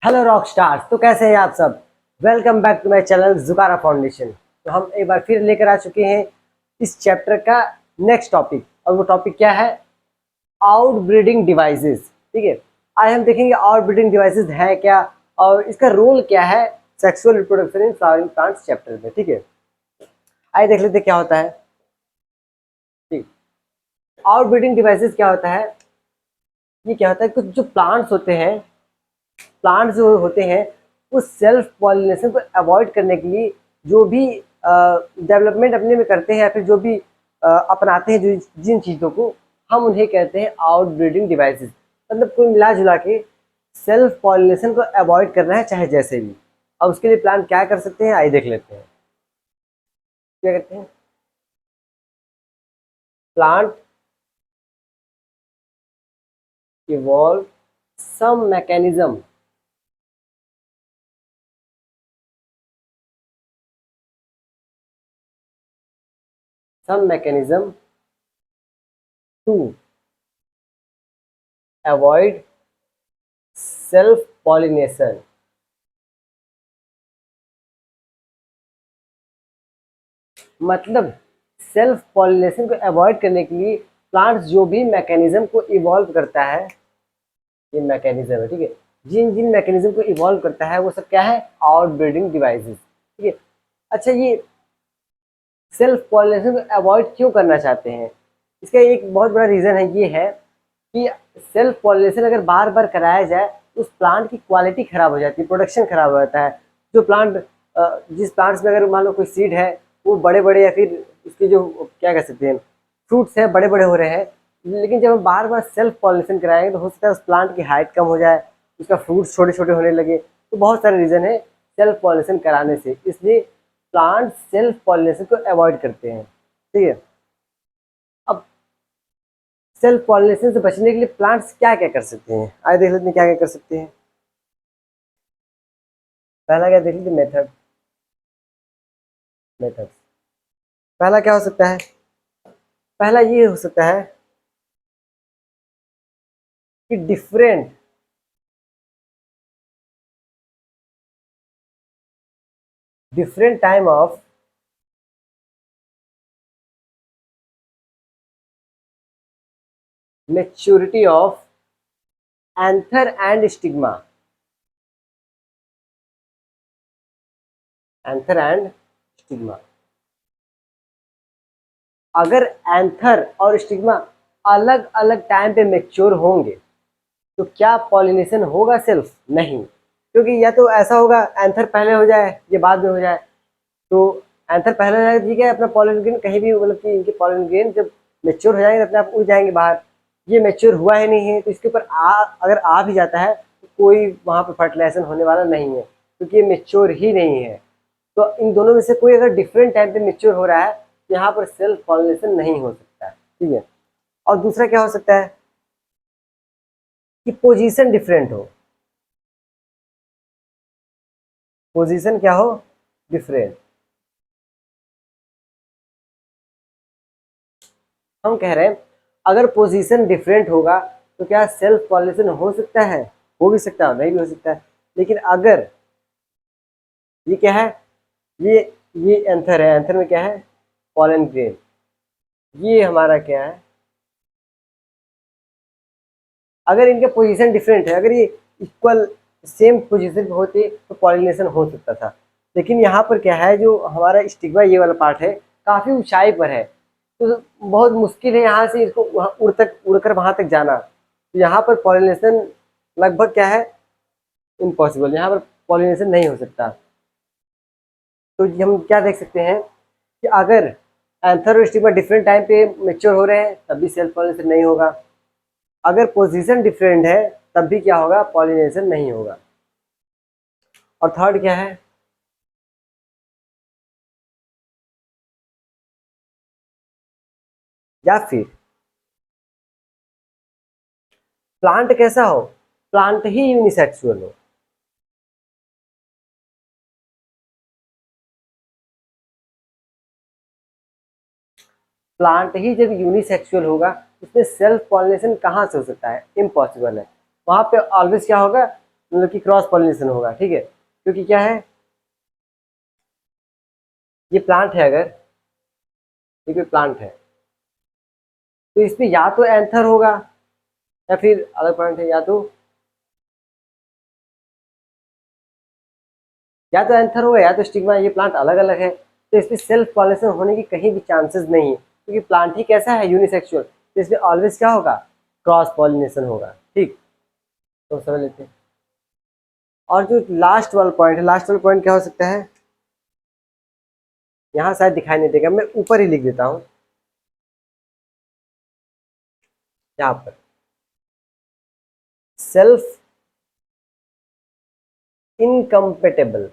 Hello rock stars. तो कैसे हैं आप सब। Welcome back to my channel Jugara foundation. तो हम एक बार फिर लेकर आ चुके हैं इस चैप्टर का नेक्स्ट टॉपिक, और वो टॉपिक क्या है? Outbreeding devices. ठीक है, आज हम देखेंगे आउटब्रीडिंग डिवाइसेस है क्या और इसका रोल क्या है sexual reproduction in flowering plants chapter में। ठीक है, आइए देख लेते हैं क्या होता है। ठीक, आउटब्रीडिंग डिवाइसेस क्या होता है? ये क्या होता है, कुछ जो प्लांट्स जो होते हैं वो सेल्फ पॉलिनेशन को अवॉइड करने के लिए जो भी डेवलपमेंट अपने में करते हैं या फिर जो भी अपनाते हैं जो जिन चीज़ों को, हम उन्हें कहते हैं आउटब्रीडिंग डिवाइसेस। मतलब कोई मिला जुला के सेल्फ पॉलिनेशन को अवॉइड करना है चाहे जैसे भी। अब उसके लिए प्लांट क्या कर सकते हैं, आइए देख लेते हैं क्या करते हैं। Plant evolve some mechanism to avoid self pollination. मतलब सेल्फ पॉलिनेशन को अवॉइड करने के लिए प्लांट्स जो भी मैकेनिज्म को इवॉल्व करता है, ये मैकेनिज्म है। ठीक है, जिन जिन मैकेनिज्म को इवॉल्व करता है वो सब क्या है? Outbreeding devices. ठीक है, अच्छा ये सेल्फ पॉलिनेशन को अवॉइड क्यों करना चाहते हैं? इसका एक बहुत बड़ा रीज़न है, ये है कि सेल्फ पॉलिनेशन अगर बार बार कराया जाए तो उस प्लांट की क्वालिटी खराब हो जाती है, प्रोडक्शन खराब हो जाता है। जो प्लांट जिस प्लांट्स में अगर मान लो कोई सीड है वो बड़े बड़े या फिर उसके जो क्या कह सकते हैं फ्रूट्स हैं बड़े बड़े हो रहे हैं, लेकिन जब हम बार बार सेल्फ पॉलिनेशन कराएंगे तो हो सकता है उस प्लांट की हाइट कम हो जाए, उसका फ्रूट्स छोटे छोटे होने लगे। तो बहुत सारे रीज़न है सेल्फ पॉलिनेशन कराने से, इसलिए प्लांट सेल्फ पॉलिनेशन को अवॉइड करते हैं। ठीक है, अब सेल्फ पॉलिनेशन से बचने के लिए प्लांट्स क्या क्या कर सकते हैं, आइए देख लेते हैं क्या क्या कर सकते हैं। पहला क्या देख लीजिए, मेथड। पहला क्या हो सकता है? पहला ये हो सकता है कि different time of maturity of anther and stigma. Anther and stigma, अगर एंथर और स्टिग्मा अलग अलग टाइम पे मेच्योर होंगे तो क्या पॉलिनेशन होगा? सेल्फ नहीं, क्योंकि या तो ऐसा होगा एंथर पहले हो जाए ये बाद में हो जाए। तो एंथर पहले हो जाए ठीक है, अपना पॉलन ग्रेन कहीं भी, मतलब कि इनके पॉलन ग्रेन जब मेच्योर हो जाएंगे तो अपने आप उड़ जाएंगे बाहर। ये मेच्योर हुआ ही नहीं है तो इसके ऊपर अगर आ भी जाता है तो कोई वहाँ पर फर्टिलाइजेशन होने वाला नहीं है, क्योंकि ये मेच्योर ही नहीं है। तो इन दोनों में से कोई अगर डिफरेंट टाइम पे मेच्योर हो रहा है तो यहाँ पर सेल्फ पॉलिनेशन नहीं हो सकता है। ठीक है, और दूसरा क्या हो सकता है कि पोजीशन डिफरेंट हो। पोजीशन क्या हो? डिफरेंट। हम कह रहे हैं अगर पोजीशन डिफरेंट होगा तो क्या सेल्फ पॉलिनेशन हो सकता है? हो भी सकता है, नहीं भी हो सकता है। लेकिन अगर ये क्या है, ये ये एंथर है, एंथर में क्या है? Pollen grain. ये हमारा क्या है? अगर इनके पोजीशन डिफरेंट है, अगर ये इक्वल सेम पोजीशन पे होते तो पॉलिनेशन हो सकता था। लेकिन यहाँ पर क्या है, जो हमारा स्टिग्मा ये वाला पार्ट है काफ़ी ऊंचाई पर है, तो बहुत मुश्किल है यहाँ से इसको वहाँ उड़कर वहाँ तक जाना। तो यहाँ पर पॉलिनेशन लगभग क्या है? इम्पॉसिबल, यहाँ पर पॉलिनेशन नहीं हो सकता। तो हम क्या देख सकते हैं कि अगर एंथर और स्टिग्मा डिफरेंट टाइम पे मेच्योर हो रहे हैं तब भी सेल्फ पॉलिनेशन नहीं होगा। अगर पोजीशन डिफरेंट है तब भी क्या होगा? पॉलिनेशन नहीं होगा। और थर्ड क्या है? या फिर प्लांट कैसा हो? प्लांट ही यूनिसेक्सुअल हो। प्लांट ही जब यूनिसेक्सुअल होगा उसमें सेल्फ पॉलिनेशन कहाँ से हो सकता है? इम्पॉसिबल है। वहाँ पे ऑलवेज क्या होगा? मतलब कि क्रॉस पॉलिनेशन होगा, ठीक है। क्योंकि क्या है, ये प्लांट है, अगर ये कोई प्लांट है तो इसमें या तो एंथर होगा या फिर अलग प्लांट है, या तो एंथर होगा या तो स्टिग्मा। ये प्लांट अलग अलग है तो इसमें सेल्फ पॉलिनेशन होने की कहीं भी चांसेस नहीं है, क्योंकि प्लांट ही कैसा है, यूनिसेक्सुअल, तो इसमें ऑलवेज क्या होगा, क्रॉस पॉलिनेशन होगा, ठीक। तो समझ लेते हैं। और जो लास्ट वाला पॉइंट है, लास्ट वाला पॉइंट क्या हो सकता है, यहाँ शायद दिखाई नहीं देगा, मैं ऊपर ही लिख देता हूँ, यहाँ पर सेल्फ इनकम्पेटेबल।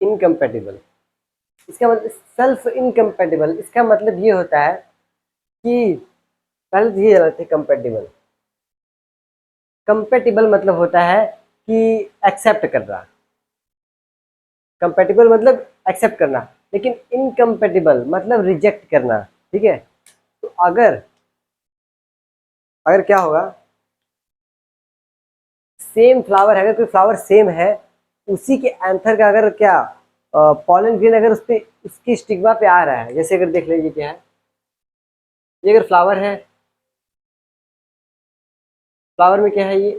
इनकम्पेटेबल इसका मतलब, सेल्फ इनकम्पेटेबल इसका मतलब ये होता है कि पहले तो ये जानते हैं कंपेटेबल। कंपेटेबल मतलब होता है कि एक्सेप्ट करना, कंपेटेबल मतलब एक्सेप्ट करना, लेकिन इनकम्पेटेबल मतलब रिजेक्ट करना, ठीक है। तो अगर अगर क्या होगा, सेम फ्लावर है, अगर कोई फ्लावर सेम है, उसी के एंथर का अगर क्या पॉलन ग्रेन अगर उस पे उसकी स्टिग्मा पे आ रहा है, जैसे अगर देख लीजिए क्या है, ये अगर फ्लावर है, फ्लावर में क्या है, ये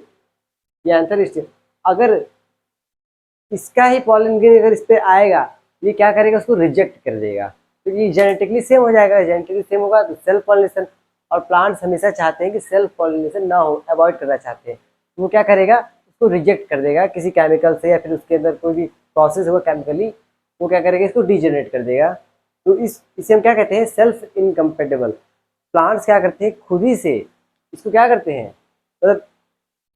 एंथर स्टिग, अगर इसका ही पॉलन ग्रेन अगर इस पे आएगा, ये क्या करेगा, उसको रिजेक्ट कर देगा, तो ये जेनेटिकली सेम हो जाएगा, जेनेटिकली सेम होगा तो सेल्फ पॉलिनेशन। और प्लांट्स हमेशा चाहते हैं कि सेल्फ पॉलिनेशन ना हो, अवॉइड करना चाहते हैं, तो वो क्या करेगा, उसको रिजेक्ट कर देगा किसी केमिकल से, या फिर उसके अंदर कोई भी प्रोसेस होगा केमिकली, वो क्या करेगा, इसको डिजेनरेट कर देगा। तो इसे हम क्या कहते हैं, सेल्फ इनकम्पेटेबल। प्लांट्स क्या करते हैं, खुद ही से इसको क्या करते हैं, मतलब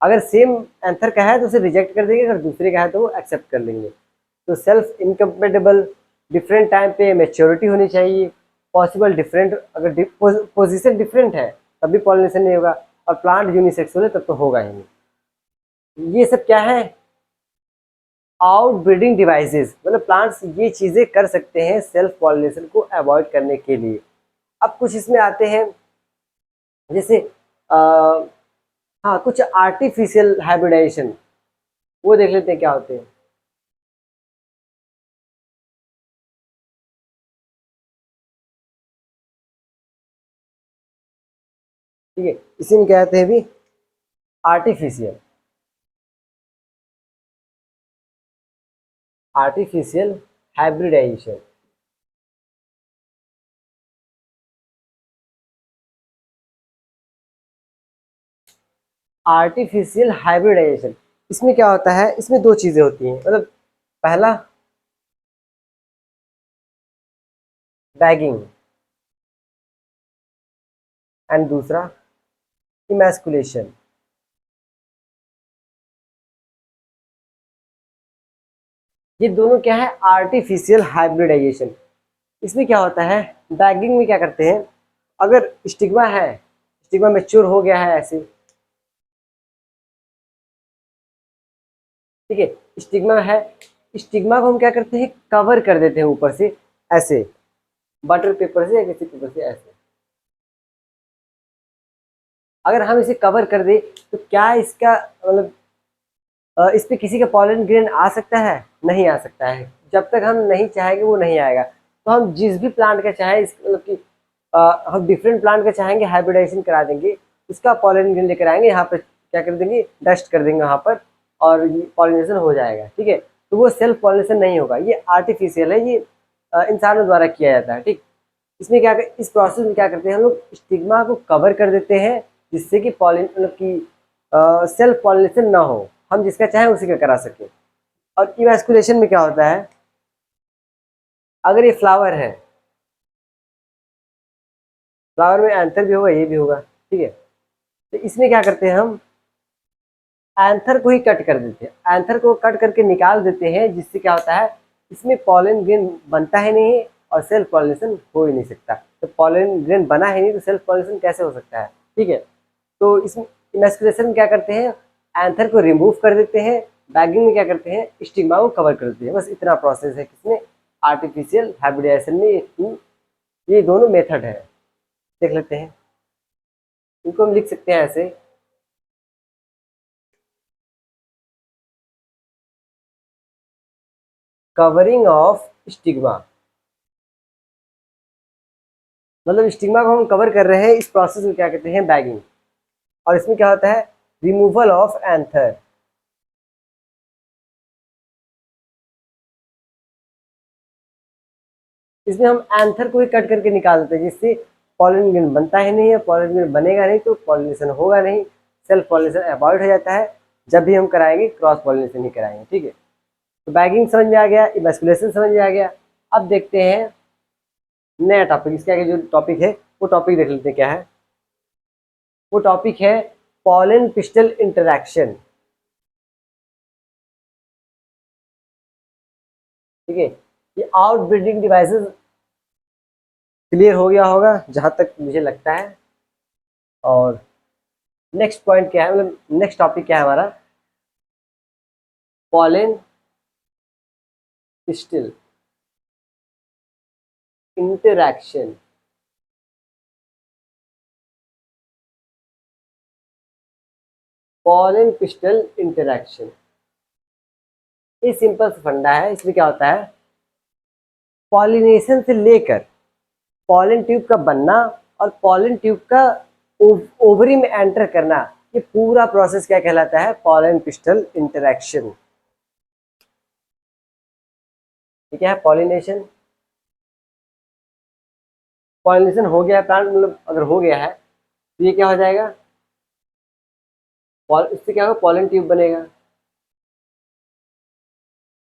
अगर सेम आंसर का है तो उसे रिजेक्ट कर देंगे, अगर दूसरे का है तो वो एक्सेप्ट कर लेंगे। तो सेल्फ इनकम्पेटेबल, डिफरेंट टाइम पे मेच्योरिटी होनी चाहिए, पॉसिबल डिफरेंट, अगर पोजीशन डिफरेंट है तब भी पॉलिनेशन नहीं होगा, और प्लांट यूनिसेक्सुअल है तब तो होगा ही नहीं। ये सब क्या है, आउट ब्रीडिंग डिवाइसेस, मतलब प्लांट्स ये चीज़ें कर सकते हैं सेल्फ पॉलिनेशन को अवॉइड करने के लिए। अब कुछ इसमें आते हैं, जैसे हाँ कुछ आर्टिफिशियल हाइब्रिडाइजेशन, वो देख लेते हैं क्या होते हैं। ठीक है, इसी में क्या कहते हैं अभी, artificial artificial hybridisation. Artificial hybridisation, इसमें क्या होता है, इसमें दो चीजें होती हैं, मतलब पहला बैगिंग एंड दूसरा इमैस्कुलेशन। ये दोनों क्या है, आर्टिफिशियल हाइब्रिडाइजेशन। इसमें क्या होता है, बैगिंग में क्या करते हैं, अगर स्टिग्मा है, स्टिग्मा मैच्योर हो गया है ऐसे, ठीक है, स्टिग्मा है, स्टिग्मा को हम क्या करते हैं, कवर कर देते हैं ऊपर से ऐसे, बटर पेपर से या किसी पेपर से ऐसे। अगर हम इसे कवर कर दें तो क्या इसका मतलब इस पे किसी का पॉलन ग्रेन आ सकता है, नहीं आ सकता है, जब तक हम नहीं चाहेंगे वो नहीं आएगा। तो हम जिस भी प्लांट का चाहे मतलब कि हम डिफरेंट प्लांट का चाहेंगे हाइब्रिडाइजेशन करा देंगे, उसका पॉलन ग्रेन लेकर आएंगे, यहाँ पर क्या कर देंगे, डस्ट कर देंगे वहाँ पर, और पॉलिनेशन हो जाएगा, ठीक है। तो वो सेल्फ पॉलिनेशन नहीं होगा, ये आर्टिफिशियल है, ये इंसानों द्वारा किया जाता है, ठीक। इसमें क्या इस प्रोसेस में क्या करते हैं, हम लोग स्टिग्मा को कवर कर देते हैं, जिससे कि पॉलिन मतलब कि सेल्फ पॉलिनेशन ना हो, हम जिसका चाहें उसी का करा सकें। और इवैस्कुलेशन में क्या होता है, अगर ये फ्लावर है, फ्लावर में एंथर भी होगा, ये भी होगा, ठीक है। तो इसमें क्या करते हैं, हम एंथर को ही कट कर देते हैं, एंथर को कट करके निकाल देते हैं, जिससे क्या होता है, इसमें पॉलन ग्रेन बनता ही नहीं और सेल्फ पॉलिनेशन हो ही नहीं सकता। तो पॉलन ग्रेन बना ही नहीं तो सेल्फ पॉलिनेशन कैसे हो सकता है, ठीक है। तो इसमें इमैस्कुलेशन में क्या करते हैं, एंथर को रिमूव कर देते हैं, बैगिंग में क्या करते हैं, स्टिग्मा को कवर कर देते हैं, बस इतना प्रोसेस है किसमें, आर्टिफिशियल हाइब्रिडाइजेशन में। ये दोनों मेथड है। देख लेते हैं। इनको हम लिख सकते हैं ऐसे, कवरिंग ऑफ स्टिग्मा, मतलब स्टिग्मा को हम कवर कर रहे हैं, इस प्रोसेस को क्या कहते हैं, बैगिंग। और इसमें क्या होता है, रिमूवल ऑफ एंथर। इसमें हम एंथर को ही कट करके निकाल देते हैं, जिससे पॉलन ग्रेन बनता ही नहीं है, पॉलन ग्रेन बनेगा नहीं तो पॉलिनेशन होगा नहीं, सेल्फ पॉलिनेशन अवॉइड हो जाता है। जब भी हम कराएंगे क्रॉस पॉलिनेशन ही कराएंगे, ठीक है। तो बैगिंग समझ में आ गया, इमैस्कुलेशन समझ में आ गया। अब देखते हैं नया टॉपिक, इसके आगे जो टॉपिक है वो टॉपिक देख लेते हैं क्या है। वो टॉपिक है पॉलन पिस्टल इंटरैक्शन, ठीक है। ये आउटब्रीडिंग डिवाइसेस क्लियर हो गया होगा जहां तक मुझे लगता है। और नेक्स्ट पॉइंट क्या है, मतलब नेक्स्ट टॉपिक क्या है हमारा, pollen pistol interaction. Pollen pistol interaction, ये सिंपल सा फंडा है। इसमें क्या होता है, पॉलिनेशन से लेकर पॉलन ट्यूब का बनना और पॉलन ट्यूब का ओवरी में एंटर करना, ये पूरा प्रोसेस क्या कहलाता है, पॉलन पिस्टल इंटरैक्शन। ठीक है, पॉलिनेशन, पॉलिनेशन हो गया प्लांट, मतलब अगर हो गया है तो ये क्या हो जाएगा, इससे क्या होगा, पॉलन ट्यूब बनेगा।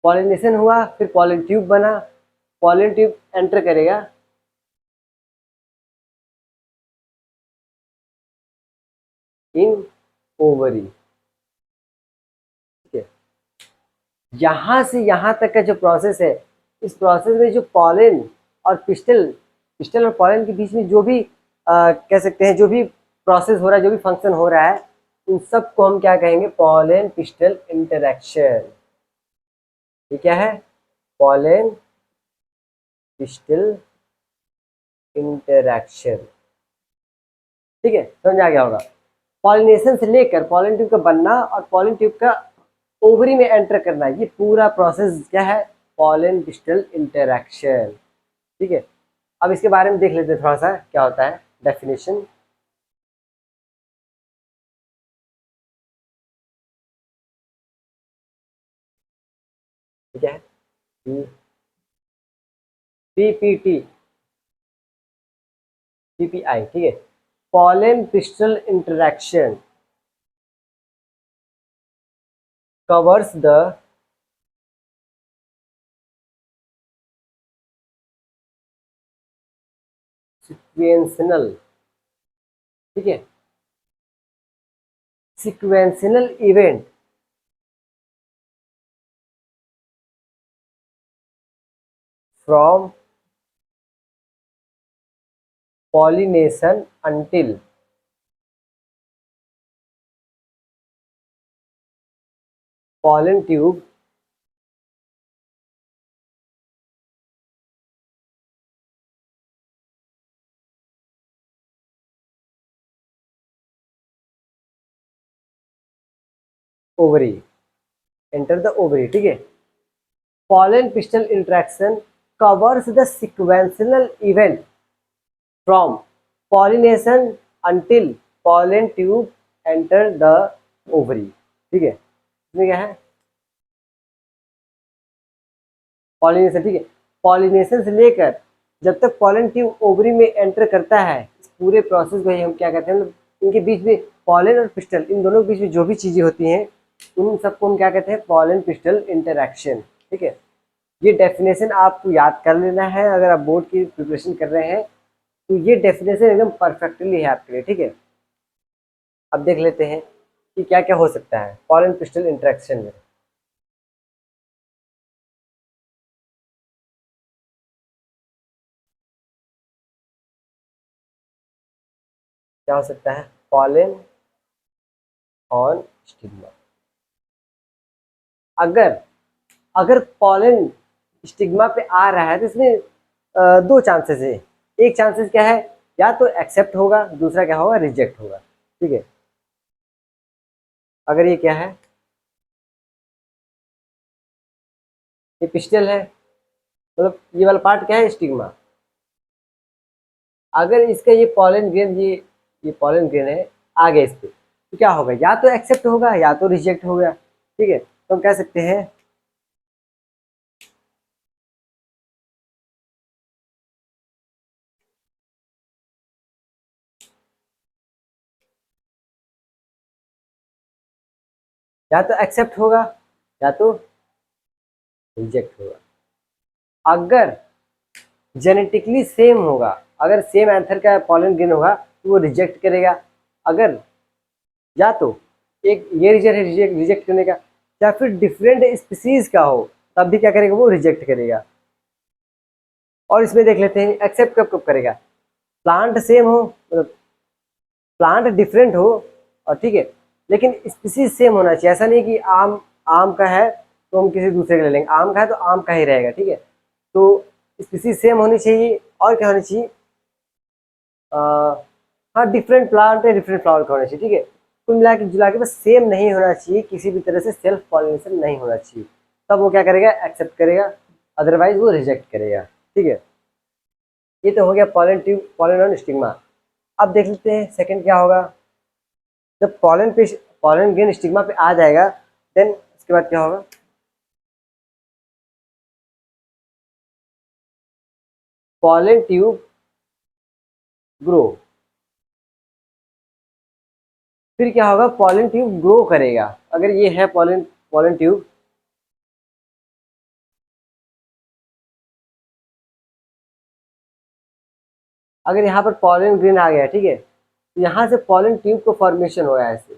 पॉलिनेशन हुआ, फिर पॉलन ट्यूब बना, पॉलन ट्यूब एंटर करेगा इन ओवरी, ठीक है। यहां से यहां तक का जो प्रोसेस है, इस प्रोसेस में जो पॉलन और पिस्टल, पिस्टल और पॉलन के बीच में जो भी कह सकते हैं, जो भी प्रोसेस हो रहा है, जो भी फंक्शन हो रहा है, उन सब को हम क्या कहेंगे, पॉलन पिस्टल इंटरैक्शन। ये क्या है, पॉलन पिस्टल इंटरैक्शन, ठीक है, समझ आ गया होगा। पॉलिनेशन से लेकर पॉलन ट्यूब का बनना और पॉलन ट्यूब का ओवरी में एंटर करना, ये पूरा प्रोसेस क्या है, पॉलन पिस्टल इंटरैक्शन, ठीक है। अब इसके बारे में देख लेते हैं थोड़ा सा क्या होता है, डेफिनेशन। ठीक है, पीपीटी, पीपीआई, ठीक है। Pollen pistol interaction covers the sequential, ठीक है, sequential event from pollination until pollen tube ovary, enter the ovary, ठीक है। pollen pistil interaction covers the sequential event from pollination until pollen tube enter the ovary, ठीक है। इसमें क्या है, pollination, ठीक है। पॉलिनेशन से लेकर जब तक पॉलन ट्यूब ओवरी में एंटर करता है, इस पूरे प्रोसेस को ही हम क्या कहते हैं, मतलब इनके बीच में पॉलन और पिस्टल, इन दोनों के बीच में जो भी चीजें होती हैं उन सबको हम क्या कहते हैं, पॉलन पिस्टल इंटरैक्शन, ठीक है। ये डेफिनेशन आपको याद कर लेना है, अगर आप बोर्ड की प्रिपरेशन कर रहे हैं तो ये डेफिनेशन एकदम परफेक्टली है आपके लिए, ठीक है। अब देख लेते हैं कि क्या क्या हो सकता है पॉलन पिस्टल इंटरैक्शन में। क्या हो सकता है, पॉलन ऑन स्टिग्मा, अगर अगर पॉलन स्टिग्मा पे आ रहा है तो इसमें दो चांसेस है। एक चांसेस क्या है, या तो एक्सेप्ट होगा, दूसरा क्या होगा, रिजेक्ट होगा। ठीक है, अगर ये क्या है, ये पिस्टल है, मतलब ये वाला पार्ट क्या है, स्टिग्मा। अगर इसका ये पॉलन ग्रेन, ये पॉलन ग्रेन है, आ गया इस पे, तो क्या होगा, या तो एक्सेप्ट होगा या तो रिजेक्ट होगा। ठीक है, तो हम कह सकते हैं या तो एक्सेप्ट होगा या तो रिजेक्ट होगा। अगर जेनेटिकली सेम होगा, अगर सेम एंथर का पॉलन ग्रेन होगा तो वो रिजेक्ट करेगा। अगर या तो एक ये रीजन है रिजेक्ट रिजेक्ट करने का, या फिर डिफरेंट स्पीसीज का हो, तब भी क्या करेगा, वो रिजेक्ट करेगा। और इसमें देख लेते हैं एक्सेप्ट कब कब करेगा, प्लांट सेम हो, मतलब प्लांट डिफरेंट हो, और ठीक है, लेकिन स्पीसीज सेम होना चाहिए। ऐसा नहीं कि आम आम का है तो हम किसी दूसरे का ले लेंगे, आम का है तो आम का ही रहेगा। ठीक है, तो स्पीसीज सेम होनी चाहिए, और क्या होनी चाहिए, अ, हाँ डिफरेंट प्लांट है, डिफरेंट फ्लावर का होना चाहिए। ठीक है, कुल मिला के जुला के बस सेम नहीं होना चाहिए, किसी भी तरह से सेल्फ पॉलिनेशन नहीं होना चाहिए, तब वो क्या करेगा, एक्सेप्ट करेगा, अदरवाइज वो रिजेक्ट करेगा। ठीक है, ये तो हो गया पॉलन ट्यूब, पॉलन और स्टिग्मा। अब देख लेते हैं सेकंड क्या होगा। जब पॉलन ग्रेन स्टिग्मा पे आ जाएगा, देन उसके बाद क्या होगा, पॉलन ट्यूब ग्रो। फिर क्या होगा, पॉलन ट्यूब ग्रो करेगा। अगर ये है पॉलन पॉलन ट्यूब, अगर यहाँ पर पॉलन ग्रेन आ गया, ठीक है, तो यहाँ से पॉलन ट्यूब को फॉर्मेशन होगा ऐसे,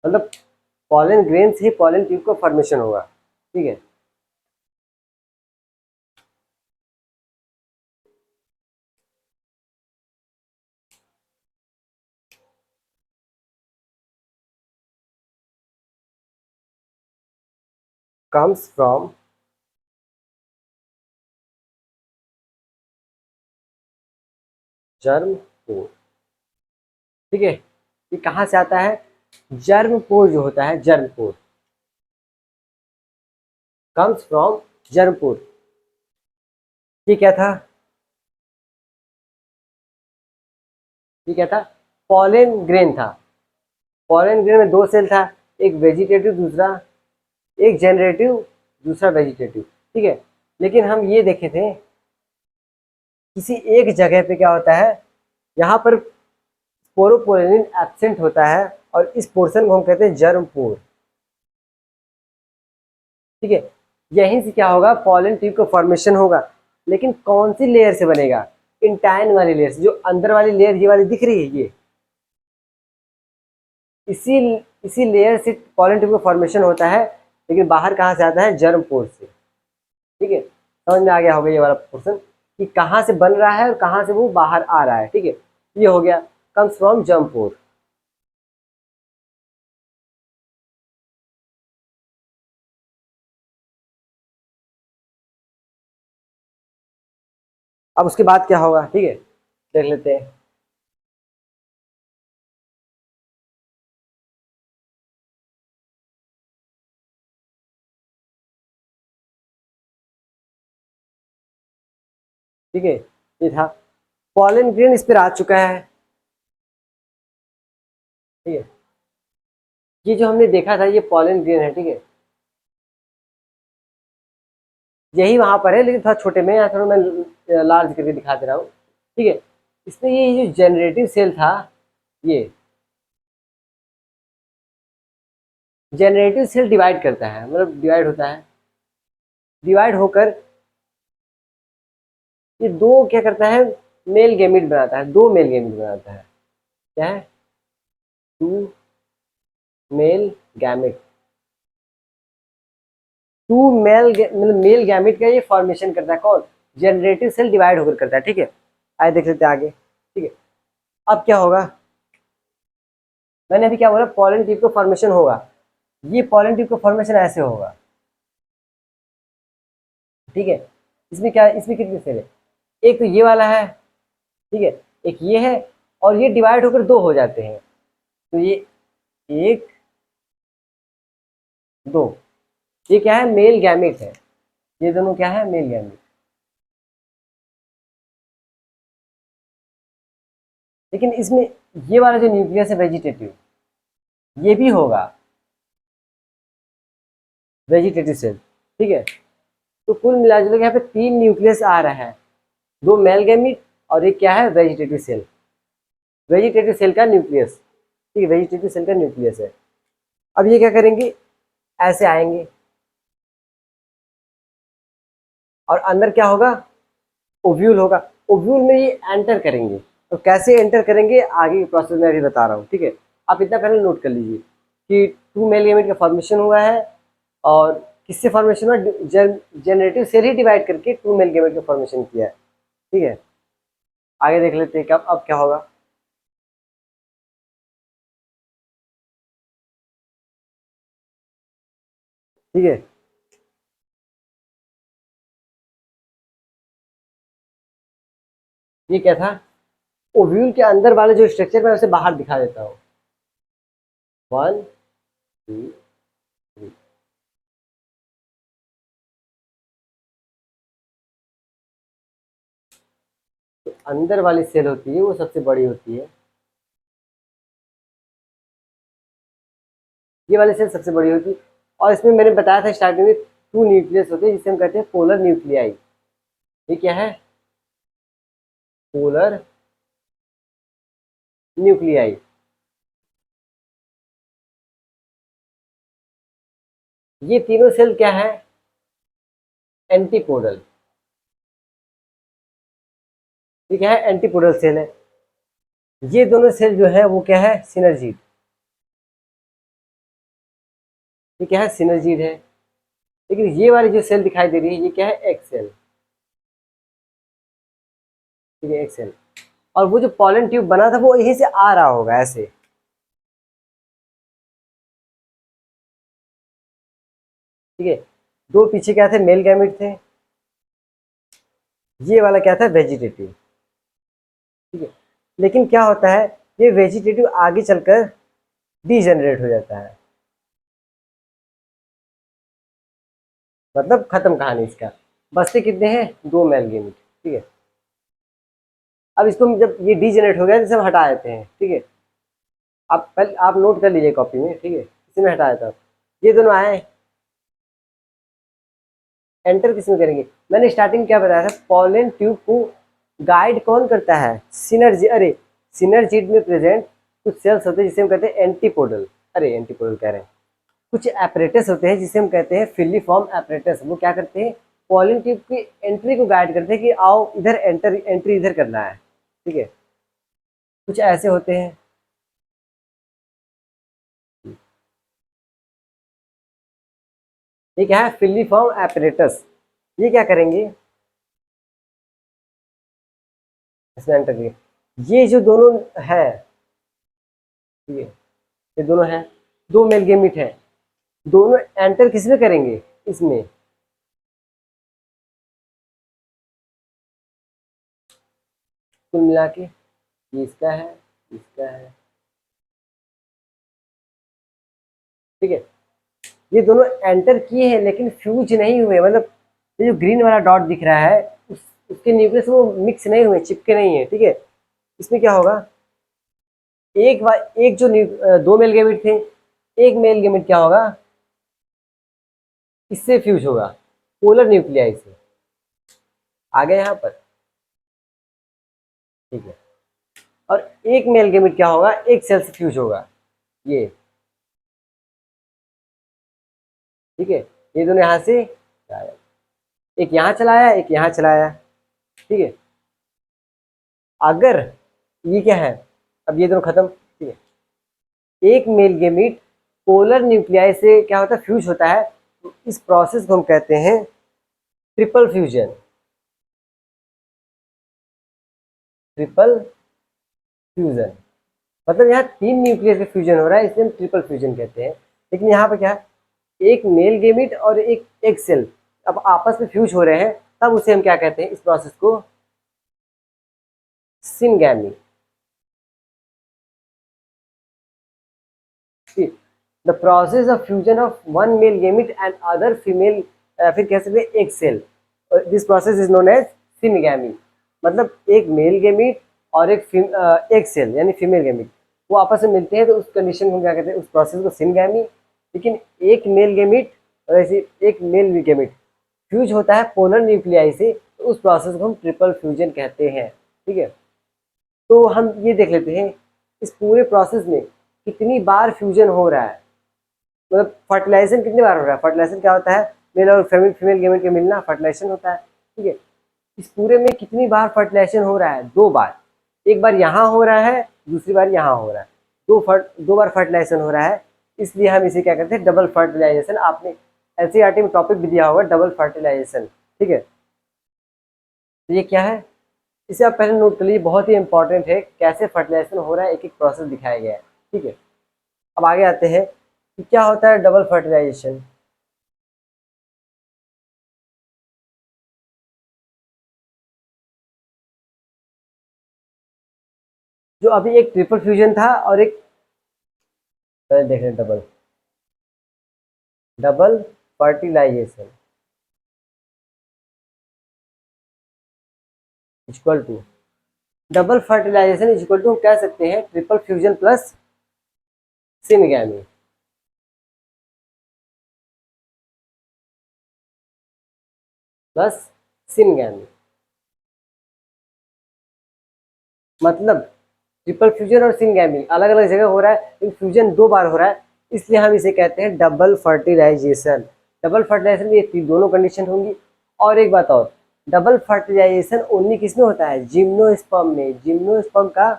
मतलब पॉलन ग्रेन से ही पॉलन ट्यूब का फॉर्मेशन होगा। ठीक है, कम्स फ्रॉम जर्म पोर। ठीक है, ये कहाँ से आता है, जर्म पोर जो होता है, germ pore comes from germ pore. ये क्या था, ये क्या था, पॉलन ग्रेन था। पॉलन ग्रेन में दो सेल था, एक वेजिटेटिव, दूसरा एक जनरेटिव, दूसरा वेजिटेटिव। ठीक है, लेकिन हम ये देखे थे किसी एक जगह पे क्या होता है, यहाँ पर स्पोरोपोलिन एब्सेंट होता है, और इस पोर्शन को हम कहते हैं जर्म पोर। ठीक है, यहीं से क्या होगा, पॉलन ट्यूब का फॉर्मेशन होगा, लेकिन कौन सी लेयर से बनेगा, इंटाइन वाली लेयर से। जो अंदर वाली लेयर ये वाली दिख रही है, ये इसी इसी लेयर से पॉलन ट्यूब का फॉर्मेशन होता है, लेकिन बाहर कहाँ से आता है, जर्म पोर से। ठीक है, समझ में आ गया होगा ये वाला पोर्शन, कि कहाँ से बन रहा है और कहाँ से वो बाहर आ रहा है। ठीक है, ये हो गया, कम्स फ्रॉम जर्म पोर। अब उसके बाद क्या होगा, ठीक है, देख लेते हैं। ठीक है, ये था पॉलन ग्रेन, इस पर आ चुका है। ठीक है, ये जो हमने देखा था ये पॉलन ग्रेन है। ठीक है, यही वहां पर है, लेकिन थोड़ा छोटे में, या थोड़ा मैं लार्ज करके दिखा दे रहा हूँ। ठीक है, इसमें ये जो जनरेटिव सेल था, ये जनरेटिव सेल डिवाइड करता है, मतलब डिवाइड होता है, डिवाइड होकर ये दो क्या करता है, मेल गैमेट बनाता है, दो मेल गैमेट बनाता है। क्या है, two male gamete. Two male मतलब मेल गैमेट का ये फॉर्मेशन करता है, कौन, जनरेटिव सेल डिवाइड होकर करता है। ठीक है, आइए देख लेते हैं आगे। ठीक है, अब क्या होगा, मैंने अभी क्या बोला, पॉलन ट्यूब का फॉर्मेशन होगा, ये पॉलन ट्यूब का फॉर्मेशन ऐसे होगा। ठीक है, इसमें क्या, इसमें कितने सेल है, एक तो ये वाला है, ठीक है, एक ये है, और ये डिवाइड होकर दो हो जाते हैं, तो ये एक दो, ये क्या है, मेल गैमेट है, ये दोनों क्या है, मेल गैमेट। लेकिन इसमें ये वाला जो न्यूक्लियस है वेजिटेटिव, ये भी होगा वेजिटेटिव सेल, ठीक है। तो कुल मिलाजुला के यहाँ पे 3 न्यूक्लियस आ रहा है, 2 मेल गैमेट और एक क्या है, वेजिटेटिव सेल, वेजिटेटिव सेल का न्यूक्लियस, ठीक है, वेजिटेटिव सेल का न्यूक्लियस है। अब ये क्या करेंगे, ऐसे आएंगे और अंदर क्या होगा, ओव्यूल होगा, ओव्यूल में ये एंटर करेंगे। तो कैसे एंटर करेंगे आगे के प्रोसेस में अभी बता रहा हूँ, ठीक है। आप इतना पहले नोट कर लीजिए कि 2 मेल गैमेट का फॉर्मेशन हुआ है, और किससे फॉर्मेशन हुआ, जनरेटिव सेल ही डिवाइड करके 2 मेल गैमेट का फॉर्मेशन किया है, ठीक है। आगे देख लेते हैं कब अब क्या होगा। ठीक है, ये क्या था, ओव्यूल के अंदर वाले जो स्ट्रक्चर मैं उसे बाहर दिखा देता हूँ। 1 2 3, तो अंदर वाली सेल होती है वो सबसे बड़ी होती है, ये वाली सेल सबसे बड़ी होती है। और इसमें मैंने बताया था स्टार्टिंग में 2 न्यूक्लियस होते हैं जिसे हम कहते हैं पोलर न्यूक्लियाई। ये क्या है, पोलर न्यूक्लियाई। ये तीनों सेल क्या है, एंटीपोडल। ये क्या है, एंटीपोडल सेल है। ये दोनों सेल जो है वो क्या है, सिनर्जीड। ये क्या है, सिनर्जीड है। लेकिन ये वाली जो सेल दिखाई दे रही है ये क्या है, एक्सेल, ठीक है, एक्सेल। और वो जो पॉलन ट्यूब बना था वो यहीं से आ रहा होगा ऐसे, ठीक है। दो पीछे क्या थे, मेल गैमेट थे, ये वाला क्या था, वेजिटेटिव, ठीक है। लेकिन क्या होता है, ये वेजिटेटिव आगे चलकर डीजेनरेट हो जाता है, मतलब खत्म कहानी इसका। बचते कितने हैं, 2 मेल गैमेट, ठीक है। अब इसको जब ये डीजेनरेट हो गया तो इसे हम हटा देते हैं, ठीक है। आप पहले आप नोट कर लीजिए कॉपी में, ठीक है, इसे मैं हटा देता हूँ। ये दोनों आए, एंटर किसमें करेंगे, मैंने स्टार्टिंग में क्या बताया था, पॉलन ट्यूब को गाइड कौन करता है, सिनर्जी, अरे सिनर्जीड में प्रेजेंट कुछ सेल्स होते हैं जिसे हम कहते हैं एंटीपोडल, अरे एंटीपोडल कह रहे हैं, कुछ एपरेटस होते हैं जिसे हम कहते हैं फिलीफॉर्म एपरेटस। वो क्या करते हैं, पॉलन ट्यूब की एंट्री को गाइड करते हैं कि आओ इधर एंटर, एंट्री इधर करना है, ठीक है। कुछ ऐसे होते हैं, ये क्या है, फिलीफॉर्म एपरेटस। ये क्या करेंगे, इसमें एंटर करिए, ये जो दोनों है, ठीक है, ये दोनों हैं, 2 मेल गैमेट है, दोनों एंटर किसमें करेंगे, इसमें, कुल मिला के ये इसका है, इसका है, ठीक है। ये दोनों एंटर किए हैं लेकिन फ्यूज नहीं हुए, मतलब ये जो ग्रीन वाला डॉट दिख रहा है उसके न्यूक्लियस वो मिक्स नहीं हुए, चिपके नहीं है, ठीक है। इसमें क्या होगा, एक जो 2 मेल गैमेट थे, एक मेल गैमेट क्या होगा, इससे फ्यूज होगा, पोलर न्यूक्लियाई से, आ गए यहाँ पर, ठीक है। और एक मेल गैमेट क्या होगा, एक सेल से फ्यूज होगा, ये, ठीक है। ये दोनों यहाँ से आया, एक यहाँ चलाया एक यहाँ चलाया, ठीक है। अगर ये क्या है, अब ये दोनों खत्म, ठीक है। एक मेल गैमेट पोलर न्यूक्लियाई से क्या होता है, फ्यूज होता है, तो इस प्रोसेस को हम कहते हैं ट्रिपल फ्यूजन, ट्रिपल फ्यूजन। मतलब यहाँ 3 न्यूक्लियस का फ्यूजन हो रहा है, इसलिए हम ट्रिपल फ्यूजन कहते हैं। लेकिन यहाँ पे क्या है, एक मेल गैमेट और एक सेल अब आपस में फ्यूज हो रहे हैं, तब उसे हम क्या कहते हैं, इस प्रोसेस को syngamy. The process of fusion of one male gamete and other female, फिर कह सकते हैं एक cell, this process is known as syngamy. मतलब एक मेल गेमिट और एक सेल यानी फीमेल गेमिट वो आपस में मिलते हैं तो उस कंडीशन को क्या कहते हैं, उस प्रोसेस को सिनगैमी। लेकिन एक मेल गेमिट और ऐसे एक मेल गेमिट फ्यूज होता है पोलर न्यूक्लियाई से, तो उस प्रोसेस को हम ट्रिपल फ्यूजन कहते हैं। ठीक है, तो हम ये देख लेते हैं इस पूरे प्रोसेस में कितनी बार फ्यूजन हो रहा है, मतलब फर्टिलाइजेशन कितनी बार हो रहा है। फर्टिलाइजेशन क्या होता है, मेल और फीमेल गेमेट के मिलना फर्टिलाइजेशन होता है। ठीक है, इस पूरे में कितनी बार फर्टिलाइजेशन हो रहा है, 2 बार। एक बार यहाँ हो रहा है, दूसरी बार यहाँ हो रहा है, 2 बार फर्टिलाइजेशन हो रहा है, इसलिए हम इसे क्या करते हैं, डबल फर्टिलाइजेशन। आपने एनसीईआरटी में टॉपिक भी दिया होगा डबल फर्टिलाइजेशन। ठीक है, तो ये क्या है, इसे आप पहले नोट कर लीजिए, बहुत ही इंपॉर्टेंट है कैसे फर्टिलाइजेशन हो रहा है, एक एक प्रोसेस दिखाया गया है। ठीक है, अब आगे आते हैं कि क्या होता है डबल फर्टिलाइजेशन। जो अभी एक ट्रिपल फ्यूजन था और एक, पहले देख रहे हैं double double fertilisation equal to, double fertilisation is equal to हम कह सकते हैं triple fusion plus syngamy. Plus syngamy मतलब ट्रिपल फ्यूजन और सिनगैमी अलग अलग जगह हो रहा है, लेकिन फ्यूजन 2 बार हो रहा है, इसलिए हम इसे कहते हैं डबल फर्टिलाइजेशन। डबल फर्टिलाइजेशन में ये दोनों कंडीशन होंगी। और एक बात और, डबल फर्टिलाइजेशन ओनली किस में होता है, जिम्नोस्पर्म में। जिम्नोस्पर्म का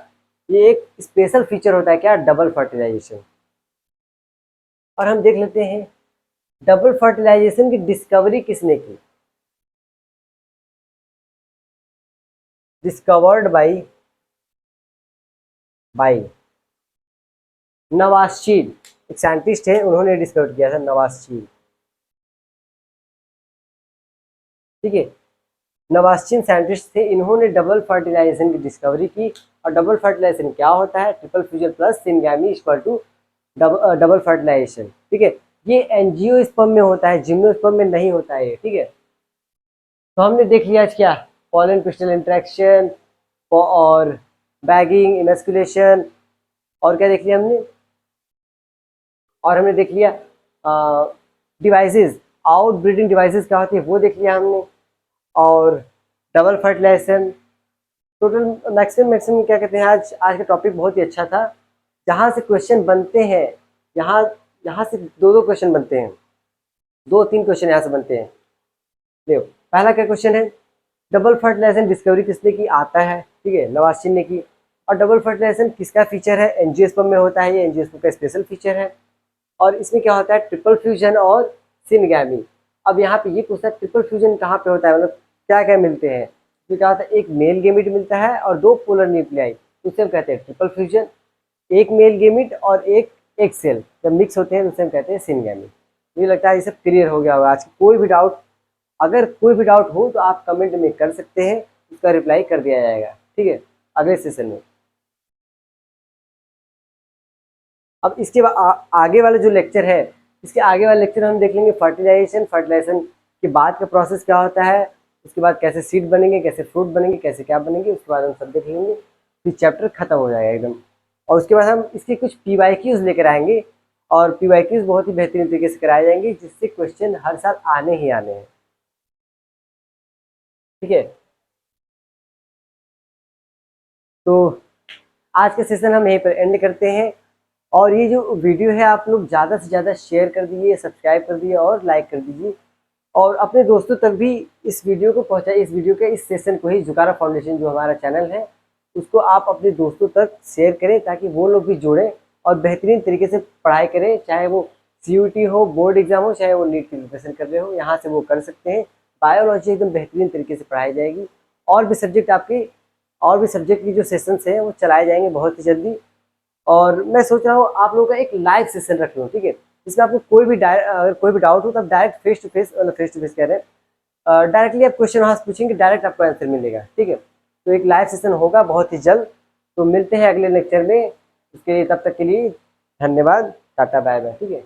ये एक स्पेशल फीचर होता है, क्या, डबल फर्टिलाइजेशन। और हम देख लेते हैं डबल फर्टिलाइजेशन की डिस्कवरी किसने की, डिस्कवर्ड बाई नवास्चीन, एक साइंटिस्ट है, उन्होंने डिस्कवर किया था, नवास्चीन। ठीक है, नवास्चीन साइंटिस्ट थे, इन्होंने डबल फर्टिलाइजेशन की डिस्कवरी की। और डबल फर्टिलाइजेशन क्या होता है, triple fusion plus syngamy equal to double fertilisation. ठीक है, ये एंजियोस्पर्म में होता है, जिम्नोस्पर्म में नहीं होता है। ठीक है, तो हमने देख लिया आज क्या, पॉलन क्रिस्टल इंटरेक्शन और बैगिंग, इमेस्कुलेशन, और क्या देख लिया हमने, और हमने देख लिया डिवाइसेस, आउट ब्रीडिंग डिवाइसेस क्या होती है वो देख लिया हमने, और डबल फर्टिलाइजेशन। टोटल मैक्सिमम क्या कहते हैं, आज आज का टॉपिक बहुत ही अच्छा था। जहाँ से क्वेश्चन बनते हैं, यहाँ यहाँ से 2 क्वेश्चन बनते हैं, 2-3 क्वेश्चन यहाँ से बनते हैं। देखो पहला क्या क्वेश्चन है, डबल फर्टिलाइजेशन डिस्कवरी किसने की, आता है। ठीक है, नवास्चीन ने की। और डबल फर्टिलाइजेशन किसका फीचर है, एंजियोस्पर्म में होता है, ये एंजियोस्पर्म का स्पेशल फीचर है। और इसमें क्या होता है, ट्रिपल फ्यूजन और सिनगैमी। अब यहाँ पे ये पूछता है ट्रिपल फ्यूजन कहाँ पे होता है, मतलब क्या क्या मिलते हैं। तो क्या होता है, एक मेल गेमिट मिलता है और 2 पोलर न्यूक्लियाई, उसे हम कहते हैं ट्रिपल फ्यूजन। एक मेल गेमिट और एक सेल जब मिक्स होते हैं तो उसे हम कहते हैं सिनगैमी। मुझे लगता है ये सब क्लियर हो गया होगा। आज कोई भी डाउट, अगर कोई भी डाउट हो तो आप कमेंट में कर सकते हैं, उसका रिप्लाई कर दिया जाएगा। ठीक है, अगले सेशन में। अब इसके आगे वाला जो लेक्चर है, इसके आगे वाले लेक्चर हम देख लेंगे फर्टिलाइजेशन, फर्टिलाइजेशन के बाद का प्रोसेस क्या होता है, उसके बाद कैसे सीड बनेंगे, कैसे फ्रूट बनेंगे, कैसे क्या बनेंगे, उसके बाद हम सब देख लेंगे, फिर चैप्टर खत्म हो जाएगा एकदम। और उसके बाद हम इसके कुछ PYQs लेकर आएंगे, और PYQs बहुत ही बेहतरीन तरीके से कराए जाएंगे, जिससे क्वेश्चन हर साल आने ही आने हैं। ठीक है, तो आज का सेशन हम यहीं पर एंड करते हैं। और ये जो वीडियो है आप लोग ज़्यादा से ज़्यादा शेयर कर दीजिए, सब्सक्राइब कर दीजिए और लाइक कर दीजिए, और अपने दोस्तों तक भी इस वीडियो को पहुंचाइए। इस वीडियो के इस सेशन को ही, जुकारा फाउंडेशन जो हमारा चैनल है, उसको आप अपने दोस्तों तक शेयर करें, ताकि वो लोग भी जुड़ें और बेहतरीन तरीके से पढ़ाई करें। चाहे वो CUT हो, बोर्ड एग्जाम हो, चाहे वो नीट की प्रिपरेशन कर रहे हो, यहाँ से वो कर सकते हैं। बायोलॉजी एकदम बेहतरीन तरीके से पढ़ाई जाएगी। और भी सब्जेक्ट आपके, और भी सब्जेक्ट की जो सेशंस हैं वो चलाए जाएंगे बहुत ही जल्दी। और मैं सोच रहा हूँ आप लोगों का एक लाइव सेशन रख लूँ। ठीक है, इसमें आपको अगर कोई भी डाउट हो तो आप डायरेक्ट फेस टू फेस, मतलब फेस टू फेस कह रहे हैं, डायरेक्टली आप क्वेश्चन वहाँ से पूछेंगे, डायरेक्ट आपको आंसर मिलेगा। ठीक है, तो एक लाइव सेशन होगा बहुत ही जल्द। तो मिलते हैं अगले लेक्चर में, उसके लिए तब तक के लिए धन्यवाद, टाटा बाय बाय, ठीक है।